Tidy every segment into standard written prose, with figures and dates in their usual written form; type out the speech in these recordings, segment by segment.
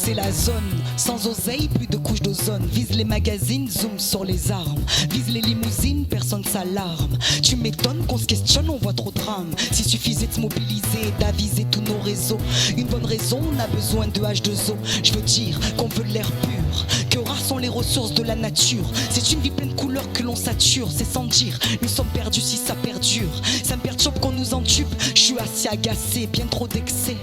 c'est la zone. Sans oseille, plus de couches d'ozone. Vise les magazines, zoom sur les armes. Vise les limousines, personne s'alarme. Tu m'étonnes qu'on se questionne, on voit trop de drames. S'il suffisait de se mobiliser, d'aviser tous nos réseaux. Une bonne raison, on a besoin de H2O. Je veux dire qu'on veut de l'air pur, que rares sont les ressources de la nature. C'est une vie pleine de couleurs que l'on sature. C'est sans dire, nous sommes perdus si ça perdure. Ça me perturbe qu'on nous entube. Je suis assez agacé, bien trop d'excès,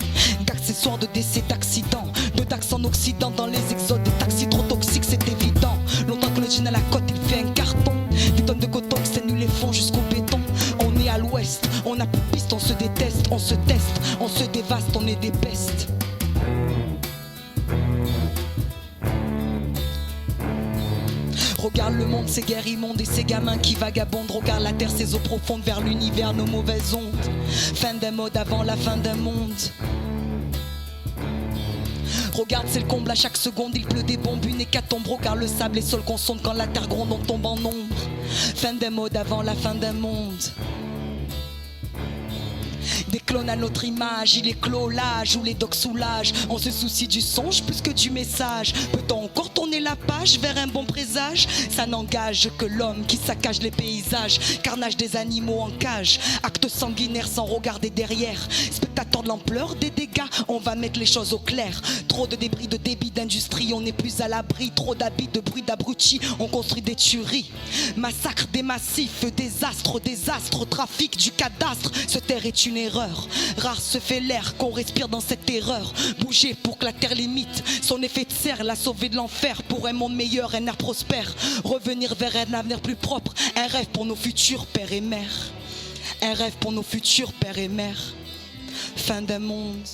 d'accessoires, de décès, d'accidents, de taxes en Occident dans les exodes, des taxis trop toxiques, c'est évident. Longtemps que le jean à la côte, il fait un carton. Des tonnes de coton qui nous les font jusqu'au béton. On est à l'ouest, on a plus de pistes, on se déteste, on se teste, on se dévaste, on est des pestes. Regarde le monde, ces guerres immondes et ces gamins qui vagabondent. Regarde la terre, ses eaux profondes vers l'univers, nos mauvaises ondes. Fin d'un mode avant la fin d'un monde. Regarde, c'est le comble à chaque seconde, il pleut des bombes, une hécatombe. Regarde le sable, les sols qu'on sonde quand la terre gronde, on tombe en ombre. Fin d'un mode avant la fin d'un monde. Des clones à notre image, il est clos l'âge où les docs soulagent. On se soucie du songe plus que du message. Peut-on encore tourner la page vers un bon présage? Ça n'engage que l'homme qui saccage les paysages. Carnage des animaux en cage, acte sanguinaire sans regarder derrière. Spectateur de l'ampleur des dégâts, on va mettre les choses au clair. Trop de débris, de débit d'industrie, on n'est plus à l'abri. Trop d'habits, de bruit d'abrutis, on construit des tueries. Massacre des massifs, désastre, trafic du cadastre. Se taire est une erreur. Rare se fait l'air qu'on respire dans cette terreur. Bouger pour que la terre limite son effet de serre, la sauver de l'enfer pour un monde meilleur, un air prospère. Revenir vers un avenir plus propre, un rêve pour nos futurs pères et mères. Un rêve pour nos futurs pères et mères. Fin d'un monde.